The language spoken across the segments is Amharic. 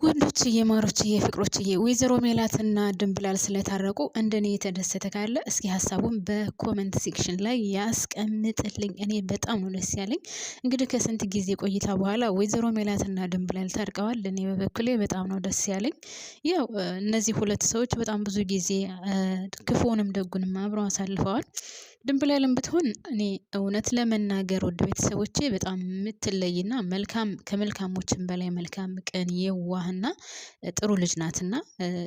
ወንዶችዬ ማሮችዬ ፍቅሮችዬ ወይዘሮ ሜላትና ድንብላል ስለታረቁ እንደኔ የተደሰተ ካለ እስኪ ሀሳቡን በኮመንት ሴክሽን ላይ ያስቀምጥልኝ። እኔ በጣም ነው ደስ ያለኝ። እንግዲህ ከስንት ጊዜ ቆይታ በኋላ ወይዘሮ ሜላትና ድንብላል ታርቀዋል። እኔ በበኩሌ በጣም ነው ደስ ያለኝ። ያው እነዚህ ሁለት ሰዎች በጣም ብዙ ጊዜ ክፉንም ደጉንም አብረው አሳልፈዋል። ድንብላልም ብትሆን እኔ እውነት ለመናገር ውድ ቤተሰቦቼ በጣም የምትለይና መልካም ከመልካሞችም በላይ መልካም ቅን የዋህና ጥሩ ልጅ ናትና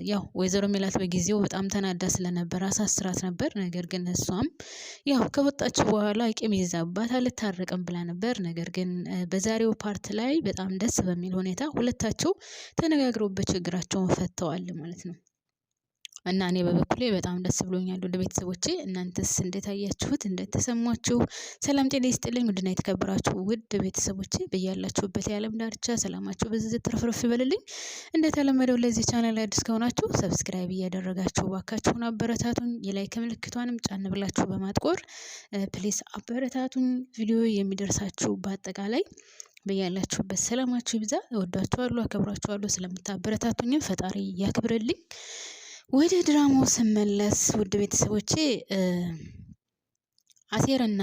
ያው ወይዘሮ ሜላት በጊዜው በጣም ተናዳ ስለነበር አሳስራት ነበር። ነገር ግን እሷም ያው ከወጣች በኋላ ቂም ይዛባት አልታረቅም ብላ ነበር። ነገር ግን በዛሬው ፓርት ላይ በጣም ደስ በሚል ሁኔታ ሁለታቸው ተነጋግረውበት ችግራቸውን ፈተዋል ማለት ነው። እና እኔ በበኩሌ በጣም ደስ ብሎኛል። ወደ ቤተሰቦቼ እናንተስ እንዴት አያችሁት? እንዴት ተሰማችሁ? ሰላም ጤና ይስጥልኝ። ውድና የተከበራችሁ ውድ ቤተሰቦቼ በያላችሁበት የዓለም ዳርቻ ሰላማችሁ በዝዝት ትርፍርፍ ይበልልኝ። እንደተለመደው ለዚህ ቻናል አዲስ ከሆናችሁ ሰብስክራይብ እያደረጋችሁ ባካችሁን አበረታቱኝ። የላይክ ምልክቷንም ጫን ብላችሁ በማጥቆር ፕሊስ አበረታቱኝ። ቪዲዮ የሚደርሳችሁ በአጠቃላይ በያላችሁበት ሰላማችሁ ይብዛ። እወዳችኋለሁ፣ አከብራችኋለሁ። ስለምታበረታቱኝም ፈጣሪ ያክብርልኝ። ወደ ድራማው ስመለስ ውድ ቤተሰቦቼ አሴርና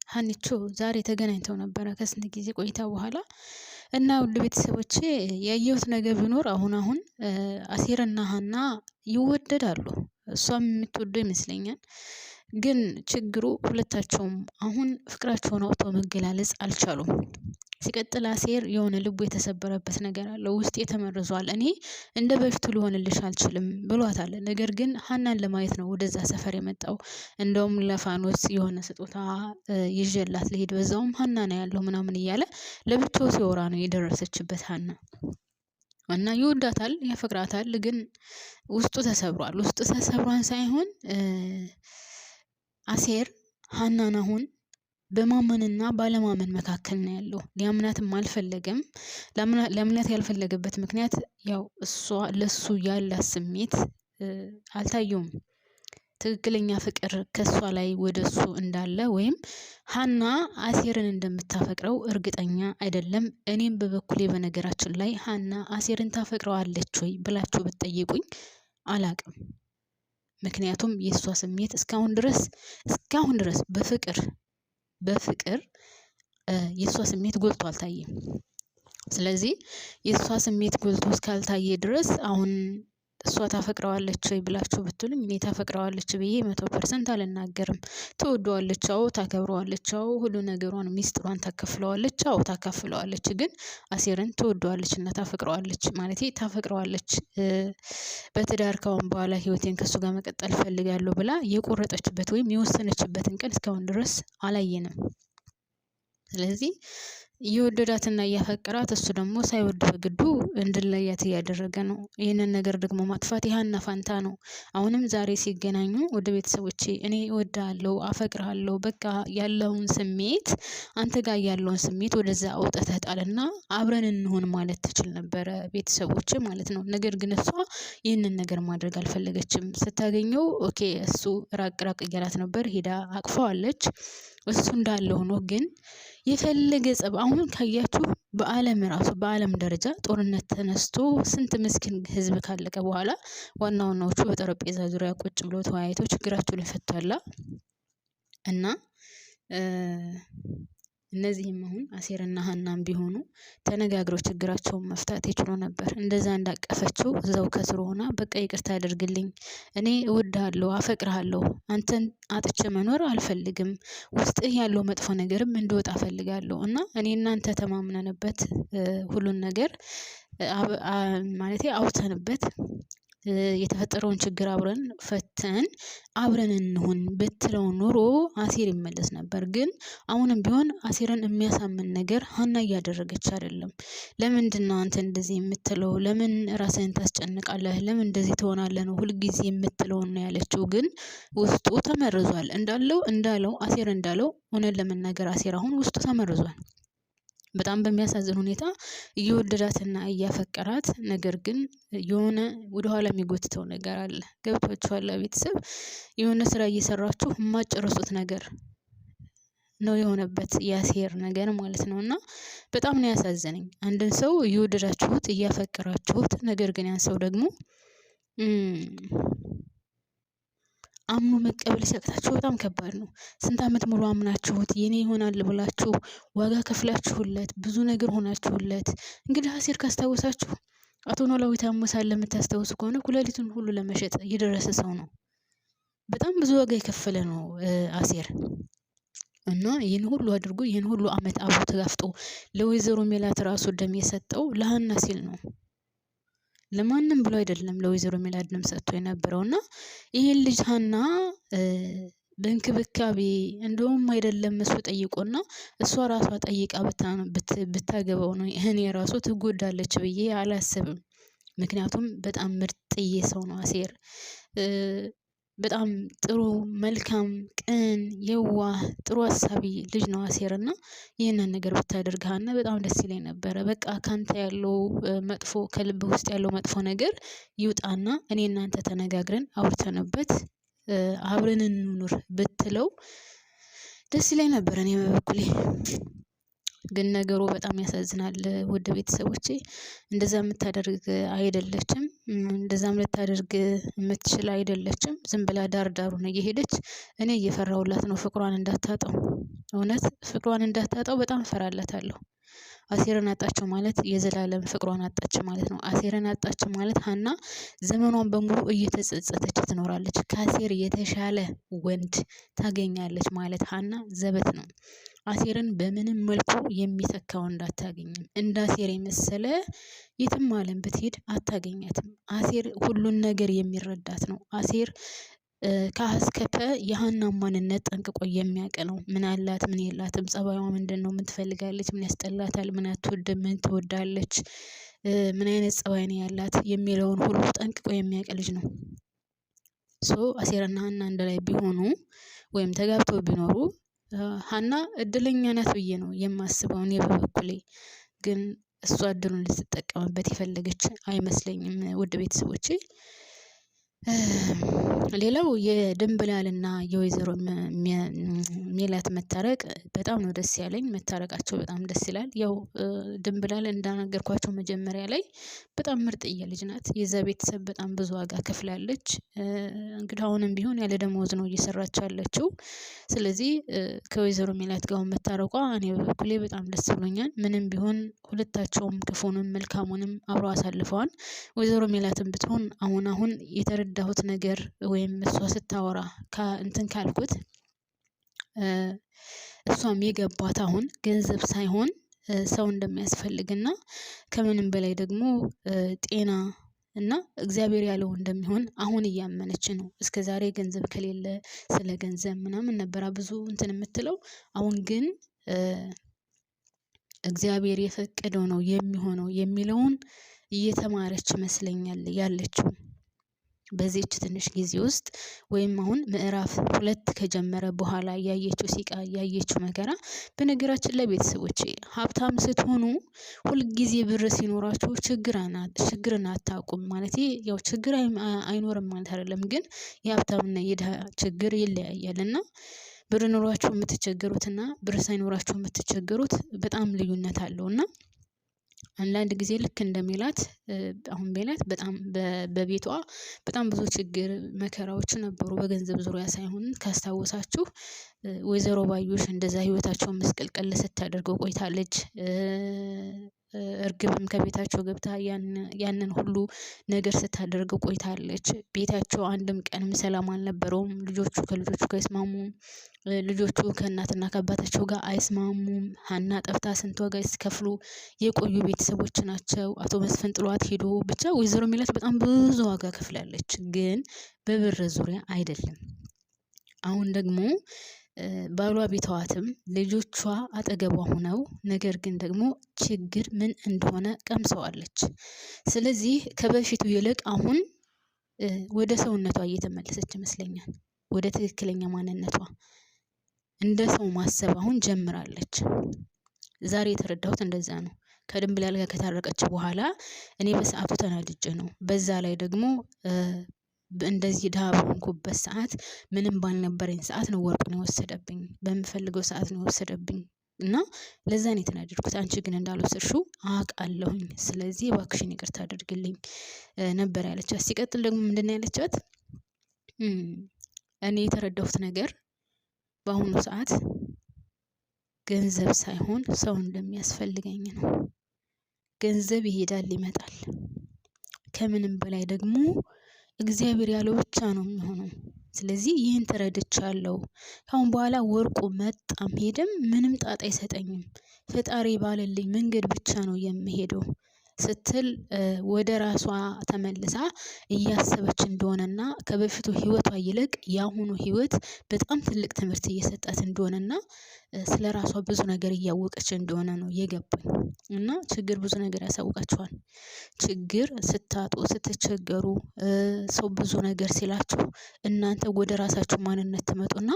ሀኒቾ ዛሬ ተገናኝተው ነበረ ከስንት ጊዜ ቆይታ በኋላ እና ውድ ቤተሰቦቼ ያየሁት ነገር ቢኖር አሁን አሴርና ሀና ይወደዳሉ። እሷም የምትወደው ይመስለኛል። ግን ችግሩ ሁለታቸውም አሁን ፍቅራቸውን አውጥተው መገላለጽ አልቻሉም። ሲቀጥል አሴር የሆነ ልቡ የተሰበረበት ነገር አለ፣ ውስጤ ተመርዟል፣ እኔ እንደ በፊቱ ሊሆንልሽ አልችልም ብሏታል። ነገር ግን ሀናን ለማየት ነው ወደዛ ሰፈር የመጣው። እንደውም ለፋኖስ የሆነ ስጦታ ይዤላት ልሄድ፣ በዛውም ሀና ነው ያለው ምናምን እያለ ለብቻው ሲወራ ነው የደረሰችበት ሀና። እና ይወዳታል፣ ያፈቅራታል። ግን ውስጡ ተሰብሯል። ውስጡ ተሰብሯን ሳይሆን አሴር ሀናን አሁን በማመንና ባለማመን መካከል ነው ያለው። ሊያምናትም አልፈለገም። ለእምነት ያልፈለገበት ምክንያት ያው እሷ ለሱ ያላት ስሜት አልታየውም። ትክክለኛ ፍቅር ከሷ ላይ ወደሱ እንዳለ ወይም ሀና አሴርን እንደምታፈቅረው እርግጠኛ አይደለም። እኔም በበኩሌ በነገራችን ላይ ሀና አሴርን ታፈቅረዋለች ወይ ብላችሁ ብትጠይቁኝ አላቅም። ምክንያቱም የእሷ ስሜት እስካሁን ድረስ በፍቅር የእሷ ስሜት ጎልቶ አልታየም። ስለዚህ የእሷ ስሜት ጎልቶ እስካልታየ ድረስ አሁን እሷ ታፈቅረዋለች ወይ ብላችሁ ብትሉኝ እኔ ታፈቅረዋለች ብዬ 100% አልናገርም። ትወደዋለች፣ አዎ ታከብረዋለች፣ አዎ ሁሉ ነገሯን ሚስጥሯን ታከፍለዋለች፣ አዎ ታካፍለዋለች። ግን አሴርን ትወደዋለች እና ታፈቅረዋለች ማለት ታፈቅረዋለች። በትዳር ካሁን በኋላ ህይወቴን ከሱ ጋር መቀጠል ፈልጋለሁ ብላ የቆረጠችበት ወይም የወሰነችበትን ቀን እስካሁን ድረስ አላየንም። ስለዚህ እየወደዳትና እያፈቀራት እሱ ደግሞ ሳይወድ በግዱ እንድለያት እያደረገ ነው። ይህንን ነገር ደግሞ ማጥፋት የሀና ፋንታ ነው። አሁንም ዛሬ ሲገናኙ ወደ ቤተሰቦቼ እኔ እወድሃለሁ፣ አፈቅርሃለሁ፣ በቃ ያለውን ስሜት አንተ ጋር ያለውን ስሜት ወደዛ አውጥተህ ጣልና አብረን እንሆን ማለት ትችል ነበረ፣ ቤተሰቦቼ ማለት ነው። ነገር ግን እሷ ይህንን ነገር ማድረግ አልፈለገችም። ስታገኘው ኦኬ እሱ ራቅ ራቅ እያላት ነበር፣ ሄዳ አቅፈዋለች። እሱ እንዳለ ሆኖ ግን የፈለገ ጸብ አሁን ካያችሁ በዓለም ደረጃ ጦርነት ተነስቶ ስንት ምስኪን ህዝብ ካለቀ በኋላ ዋናዎቹ በጠረጴዛ ዙሪያ ቁጭ ብሎ ተወያይተው ችግራቸውን ይፈታሉ። እና እነዚህም አሁን አሴርና ሀናም ቢሆኑ ተነጋግረው ችግራቸውን መፍታት ይችሉ ነበር። እንደዛ እንዳቀፈችው እዛው ከስሩ ሆና በቃ ይቅርታ አድርግልኝ፣ እኔ እወድሃለሁ፣ አፈቅርሃለሁ፣ አንተን አጥቼ መኖር አልፈልግም፣ ውስጥህ ያለው መጥፎ ነገርም እንዲወጣ እፈልጋለሁ እና እኔ እናንተ ተማምነንበት ሁሉን ነገር ማለቴ አውርተንበት የተፈጠረውን ችግር አብረን ፈተን አብረን እንሁን ብትለው ኑሮ አሴር ይመለስ ነበር። ግን አሁንም ቢሆን አሴርን የሚያሳምን ነገር ሀና እያደረገች አይደለም። ለምንድነው አንተ እንደዚህ የምትለው? ለምን ራስህን ታስጨንቃለህ? ለምን እንደዚህ ትሆናለህ ነው ሁልጊዜ የምትለው ነው ያለችው። ግን ውስጡ ተመርዟል። እንዳለው አሴር እንዳለው እውነት ለመናገር አሴር አሁን ውስጡ ተመርዟል። በጣም በሚያሳዝን ሁኔታ እየወደዳትና እያፈቀራት፣ ነገር ግን የሆነ ወደኋላ የሚጎትተው ነገር አለ። ገብቷችኋል? ቤተሰብ የሆነ ስራ እየሰራችሁ የማጨረሱት ነገር ነው የሆነበት የአሴር ነገር ማለት ነው። እና በጣም ነው ያሳዘነኝ። አንድን ሰው እየወደዳችሁት እያፈቀራችሁት፣ ነገር ግን ያን ሰው ደግሞ አምኖ መቀበል ሲያቅታችሁ በጣም ከባድ ነው። ስንት ዓመት ሙሉ አምናችሁት የኔ ይሆናል ብላችሁ ዋጋ ከፍላችሁለት ብዙ ነገር ሆናችሁለት። እንግዲህ አሴር ካስታወሳችሁ አቶ ኖላዊ ታሞ ሳለ የምታስታውሱ ከሆነ ኩላሊቱን ሁሉ ለመሸጥ የደረሰ ሰው ነው። በጣም ብዙ ዋጋ የከፈለ ነው አሴር። እና ይህን ሁሉ አድርጎ ይህን ሁሉ አመት አብሮ ተጋፍጦ ለወይዘሮ ሜላት ራሱ ደም የሰጠው ለሀና ሲል ነው። ለማንም ብሎ አይደለም ለወይዘሮ ሜላት ደም ሰጥቶ የነበረው። እና ይህን ልጅ ሀና በእንክብካቤ እንደውም አይደለም እሱ ጠይቆና እሷ ራሷ ጠይቃ ብታገባው ነው እኔ ራሱ ትጎዳለች ብዬ አላስብም። ምክንያቱም በጣም ምርጥዬ ሰው ነው አሴር። በጣም ጥሩ መልካም ቅን የዋህ ጥሩ አሳቢ ልጅ ነው አሴር። እና ይህንን ነገር ብታደርግ ሀና በጣም ደስ ይለኝ ነበረ። በቃ ካንተ ያለው መጥፎ ከልብ ውስጥ ያለው መጥፎ ነገር ይውጣና እኔ እናንተ ተነጋግረን አውርተንበት አብረን እንኑር ብትለው ደስ ይለኝ ነበር እኔ በበኩሌ። ግን ነገሩ በጣም ያሳዝናል ውድ ቤተሰቦቼ። እንደዛ የምታደርግ አይደለችም። እንደዛም ልታደርግ የምትችል አይደለችም። ዝም ብላ ዳር ዳሩን እየሄደች እኔ እየፈራሁላት ነው ፍቅሯን እንዳታጣው። እውነት ፍቅሯን እንዳታጣው በጣም እፈራላታለሁ። አሴርን አጣቸው ማለት የዘላለም ፍቅሯን አጣች ማለት ነው። አሴርን አጣች ማለት ሀና ዘመኗን በሙሉ እየተጸጸተች ትኖራለች። ከአሴር የተሻለ ወንድ ታገኛለች ማለት ሀና ዘበት ነው። አሴርን በምንም መልኩ የሚተካ ወንድ አታገኝም። እንደ አሴር የመሰለ የትም ዓለም ብትሄድ አታገኛትም። አሴር ሁሉን ነገር የሚረዳት ነው። አሴር ከአስከፈ የሀና ማንነት ጠንቅቆ የሚያውቅ ነው። ምን አላት ምን የላትም፣ ጸባይዋ ምንድን ነው፣ ምን ትፈልጋለች፣ ምን ያስጠላታል፣ ምን አትወድም፣ ምን ትወዳለች፣ ምን አይነት ጸባይ ነው ያላት የሚለውን ሁሉ ጠንቅቆ የሚያውቅ ልጅ ነው። አሴርና ሀና አንድ ላይ ቢሆኑ ወይም ተጋብተው ቢኖሩ ሀና እድለኛ ናት ብዬ ነው የማስበው እኔ በበኩሌ። ግን እሷ እድሉን ልትጠቀምበት የፈለገች አይመስለኝም ውድ ቤተሰቦቼ። ሌላው የድንብላልና የወይዘሮ ሜላት መታረቅ በጣም ነው ደስ ያለኝ። መታረቃቸው በጣም ደስ ይላል። ያው ድንብላል እንዳነገርኳቸው መጀመሪያ ላይ በጣም ምርጥዬ ልጅ ናት። የዛ ቤተሰብ በጣም ብዙ ዋጋ ከፍላለች። እንግዲህ አሁንም ቢሆን ያለ ደመወዝ ነው እየሰራች ያለችው። ስለዚህ ከወይዘሮ ሜላት ጋር መታረቋ እኔ በበኩሌ በጣም ደስ ብሎኛል። ምንም ቢሆን ሁለታቸውም ክፉንም መልካሙንም አብረው አሳልፈዋል። ወይዘሮ ሜላትን ብትሆን አሁን የተረዳሁት ነገር ወይም እሷ ስታወራ እንትን ካልኩት እሷም የገባት አሁን ገንዘብ ሳይሆን ሰው እንደሚያስፈልግና ከምንም በላይ ደግሞ ጤና እና እግዚአብሔር ያለው እንደሚሆን አሁን እያመነች ነው። እስከ ዛሬ ገንዘብ ከሌለ ስለ ገንዘብ ምናምን ነበራ ብዙ እንትን የምትለው። አሁን ግን እግዚአብሔር የፈቀደው ነው የሚሆነው የሚለውን እየተማረች ይመስለኛል ያለችው በዚህች ትንሽ ጊዜ ውስጥ። ወይም አሁን ምዕራፍ 2 ከጀመረ በኋላ ያየችው ሲቃ ያየችው መከራ። በነገራችን ላይ ቤተሰቦቼ ሀብታም ስትሆኑ ሁልጊዜ ብር ሲኖራችሁ ችግርን አታውቁም ማለት ያው ችግር አይኖርም ማለት አይደለም። ግን የሀብታምና የድሃ ችግር ይለያያል። እና ብር ኖሯችሁ የምትቸገሩትና ብር ሳይኖራችሁ የምትቸገሩት በጣም ልዩነት አለው። እና አንዳንድ ጊዜ ልክ እንደሜላት አሁን ሜላት በጣም በቤቷ በጣም ብዙ ችግር መከራዎች ነበሩ። በገንዘብ ዙሪያ ሳይሆን ካስታወሳችሁ ወይዘሮ ባዩሽ እንደዛ ህይወታቸውን መስቀልቀል ስታደርገው ቆይታለች። እርግብም ከቤታቸው ገብታ ያንን ሁሉ ነገር ስታደርገው ቆይታለች። ቤታቸው አንድም ቀንም ሰላም አልነበረውም። ልጆቹ ከልጆቹ ጋር አይስማሙም። ልጆቹ ከእናትና ከአባታቸው ጋር አይስማሙም። ሀና ጠፍታ ስንት ዋጋ ሲከፍሉ የቆዩ ቤተሰቦች ናቸው። አቶ መስፍን ጥሏት ሄዶ ብቻ ወይዘሮ ሜላት በጣም ብዙ ዋጋ ከፍላለች። ግን በብር ዙሪያ አይደለም። አሁን ደግሞ ባሏ ቢተዋትም ልጆቿ አጠገቧ ሆነው ነገር ግን ደግሞ ችግር ምን እንደሆነ ቀምሰዋለች። ስለዚህ ከበፊቱ ይልቅ አሁን ወደ ሰውነቷ እየተመለሰች ይመስለኛል። ወደ ትክክለኛ ማንነቷ እንደ ሰው ማሰብ አሁን ጀምራለች። ዛሬ የተረዳሁት እንደዛ ነው። ከድንብላል ጋር ከታረቀች በኋላ እኔ በሰዓቱ ተናድጄ ነው። በዛ ላይ ደግሞ እንደዚህ ድሃ በሆንኩበት ሰዓት ምንም ባልነበረኝ ሰዓት ነው ወርቁን የወሰደብኝ፣ በምፈልገው ሰዓት ነው የወሰደብኝ እና ለዛ ነው የተናደድኩት። አንቺ ግን እንዳልወሰድሽው አውቃለሁኝ፣ ስለዚህ እባክሽን ይቅርታ አድርግልኝ ነበር ያለቻት። ሲቀጥል ደግሞ ምንድን ነው ያለቻት? እኔ የተረዳሁት ነገር በአሁኑ ሰዓት ገንዘብ ሳይሆን ሰው እንደሚያስፈልገኝ ነው። ገንዘብ ይሄዳል ይመጣል፣ ከምንም በላይ ደግሞ እግዚአብሔር ያለው ብቻ ነው የሚሆነው። ስለዚህ ይህን ተረድቻለሁ። ካሁን በኋላ ወርቁ መጣም ሄደም ምንም ጣጣ አይሰጠኝም፣ ፈጣሪ ባለልኝ መንገድ ብቻ ነው የምሄደው ስትል ወደ ራሷ ተመልሳ እያሰበች እንደሆነና ከበፊቱ ህይወቷ ይልቅ የአሁኑ ህይወት በጣም ትልቅ ትምህርት እየሰጣት እንደሆነና ስለ ራሷ ብዙ ነገር እያወቀች እንደሆነ ነው የገባኝ። እና ችግር ብዙ ነገር ያሳውቃችኋል። ችግር ስታጡ፣ ስትቸገሩ፣ ሰው ብዙ ነገር ሲላችሁ እናንተ ወደ ራሳችሁ ማንነት ትመጡና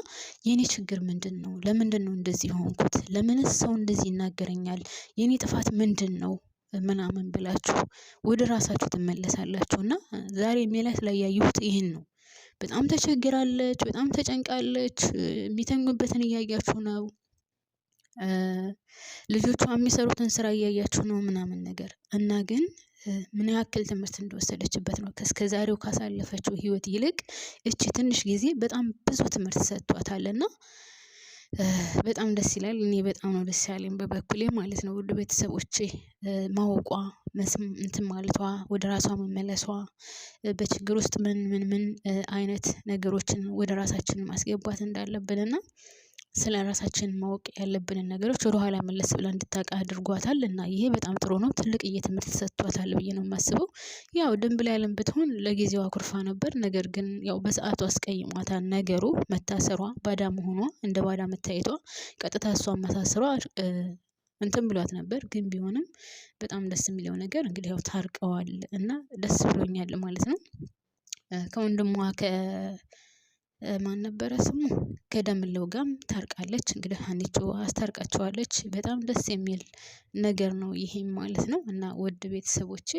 የኔ ችግር ምንድን ነው? ለምንድን ነው እንደዚህ ሆንኩት? ለምንስ ሰው እንደዚህ ይናገረኛል? የኔ ጥፋት ምንድን ነው? ምናምን ብላችሁ ወደ ራሳችሁ ትመለሳላችሁ። እና ዛሬ ሜላት ላይ ያየሁት ይህን ነው። በጣም ተቸግራለች፣ በጣም ተጨንቃለች። የሚተኙበትን እያያችሁ ነው፣ ልጆቿ የሚሰሩትን ስራ እያያችሁ ነው ምናምን ነገር እና ግን ምን ያክል ትምህርት እንደወሰደችበት ነው። ከእስከ ዛሬው ካሳለፈችው ህይወት ይልቅ እቺ ትንሽ ጊዜ በጣም ብዙ ትምህርት ሰጥቷታልና በጣም ደስ ይላል። እኔ በጣም ነው ደስ ያለኝ በበኩሌ ማለት ነው። ውድ ቤተሰቦቼ ማወቋ እንትን ማለቷ፣ ወደ ራሷ መመለሷ፣ በችግር ውስጥ ምን አይነት ነገሮችን ወደ ራሳችን ማስገባት እንዳለብንና ስለ ራሳችን ማወቅ ያለብንን ነገሮች ወደ ኋላ መለስ ብላ እንድታውቅ አድርጓታል እና ይሄ በጣም ጥሩ ነው። ትልቅ ትምህርት ሰጥቷታል ብዬ ነው የማስበው። ያው ድንብላልም ብትሆን ለጊዜው አኩርፋ ነበር። ነገር ግን ያው በሰዓቱ አስቀይሟታል ነገሩ። መታሰሯ፣ ባዳ መሆኗ፣ እንደ ባዳ መታየቷ፣ ቀጥታ እሷ ማሳሰሯ እንትን ብሏት ነበር። ግን ቢሆንም በጣም ደስ የሚለው ነገር እንግዲህ ያው ታርቀዋል እና ደስ ብሎኛል ማለት ነው። ከወንድሟ ማን ነበረ ስሙ ከደምለው ጋርም ታርቃለች። እንግዲህ ሀኒቾ አስታርቃቸዋለች። በጣም ደስ የሚል ነገር ነው ይሄም ማለት ነው። እና ውድ ቤተሰቦቼ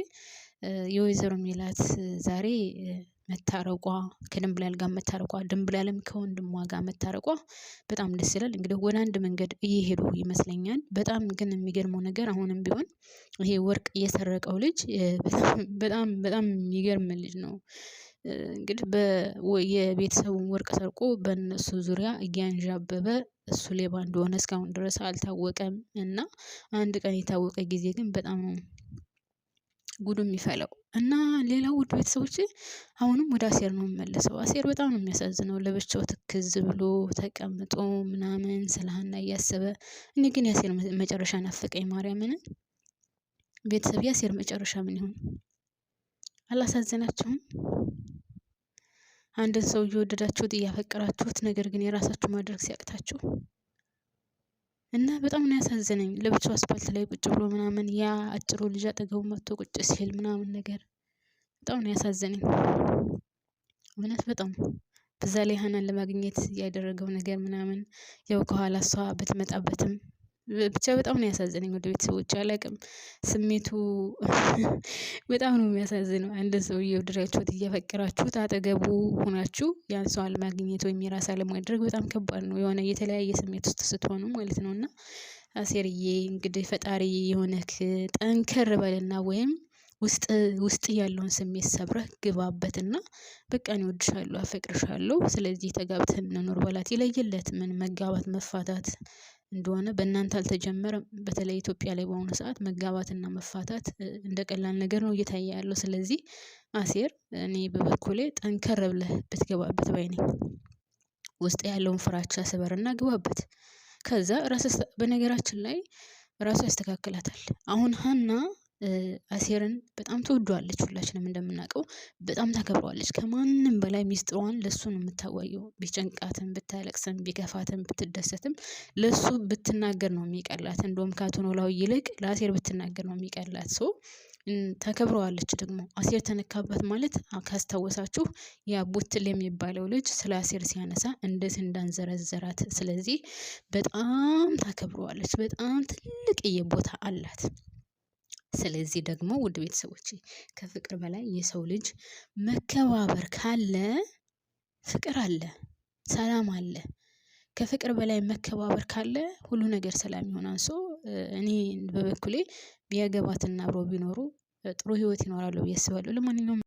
የወይዘሮ ሜላት ዛሬ መታረቋ፣ ከድንብላል ጋር መታረቋ፣ ድንብላልም ከወንድሟ ጋር መታረቋ በጣም ደስ ይላል። እንግዲህ ወደ አንድ መንገድ እየሄዱ ይመስለኛል። በጣም ግን የሚገርመው ነገር አሁንም ቢሆን ይሄ ወርቅ እየሰረቀው ልጅ በጣም በጣም የሚገርም ልጅ ነው። እንግዲህ የቤተሰቡን ወርቅ ሰርቆ በእነሱ ዙሪያ እያንዣበበ እሱ ሌባ እንደሆነ እስካሁን ድረስ አልታወቀም እና አንድ ቀን የታወቀ ጊዜ ግን በጣም ነው ጉዱ የሚፈለው። እና ሌላው ውድ ቤተሰቦቼ አሁንም ወደ አሴር ነው የምመለሰው። አሴር በጣም ነው የሚያሳዝነው። ለብቻው ትክዝ ብሎ ተቀምጦ ምናምን ስለ ሀና እያሰበ። እኔ ግን የአሴር መጨረሻ ናፈቀኝ። ማርያምን ቤተሰብ የአሴር መጨረሻ ምን ይሆን? አላሳዘናችሁም? አንድን ሰው እየወደዳችሁት እያፈቀራችሁት ነገር ግን የራሳችሁ ማድረግ ሲያቅታችሁ እና በጣም ነው ያሳዘነኝ። ለብቻው አስፋልት ላይ ቁጭ ብሎ ምናምን ያ አጭሩ ልጅ አጠገቡ መጥቶ ቁጭ ሲል ምናምን ነገር በጣም ነው ያሳዘነኝ። እውነት በጣም በዛ ላይ ሀናን ለማግኘት ያደረገው ነገር ምናምን ያው ከኋላ እሷ ብትመጣበትም ብቻ በጣም ነው ያሳዘነኝ። ወደ ቤተሰቦች አላውቅም፣ ስሜቱ በጣም ነው የሚያሳዝነው። አንድ ሰው እየወደዳችሁት እያፈቀራችሁት አጠገቡ ሆናችሁ ያን ሰው አለማግኘት ወይም የራስ አለማድረግ በጣም ከባድ ነው። የሆነ የተለያየ ስሜት ውስጥ ስትሆኑ ማለት ነው። እና አሴርዬ እንግዲህ ፈጣሪ የሆነክ ጠንከር በልና ወይም ውስጥ ያለውን ስሜት ሰብረህ ግባበትና በቃ እኔ እወድሻለሁ፣ አፈቅርሻለሁ፣ ስለዚህ ተጋብተን እንኖር በላት። ይለየለት ምን መጋባት መፋታት እንደሆነ በእናንተ አልተጀመረም። በተለይ ኢትዮጵያ ላይ በአሁኑ ሰዓት መጋባትና መፋታት እንደ ቀላል ነገር ነው እየታየ ያለው። ስለዚህ አሴር እኔ በበኩሌ ጠንከር ብለህ ብትገባበት ባይ ነኝ። ውስጥ ያለውን ፍራቻ ስበርና ግባበት። ከዛ በነገራችን ላይ ራሱ ያስተካክላታል። አሁን ሀና አሴርን በጣም ትወዷለች። ሁላችንም እንደምናውቀው በጣም ታከብረዋለች። ከማንም በላይ ሚስጥሯን ለሱ ነው የምታዋየው። ቢጨንቃትም፣ ብታለቅስም፣ ቢከፋትም፣ ብትደሰትም ለሱ ብትናገር ነው የሚቀላት። እንደውም ከአቶ ኖላዊ ይልቅ ለአሴር ብትናገር ነው የሚቀላት። ታከብረዋለች። ደግሞ አሴር ተነካባት ማለት ካስታወሳችሁ ያ ቡትል የሚባለው ልጅ ስለ አሴር ሲያነሳ እንዴት እንዳንዘረዘራት። ስለዚህ በጣም ታከብረዋለች። በጣም ትልቅዬ ቦታ አላት። ስለዚህ ደግሞ ውድ ቤተሰቦቼ ከፍቅር በላይ የሰው ልጅ መከባበር ካለ ፍቅር አለ፣ ሰላም አለ። ከፍቅር በላይ መከባበር ካለ ሁሉ ነገር ሰላም ይሆናል። እኔ በበኩሌ ቢያገባትና አብረው ቢኖሩ ጥሩ ህይወት ይኖራሉ ብዬ አስባለሁ። ለማንኛውም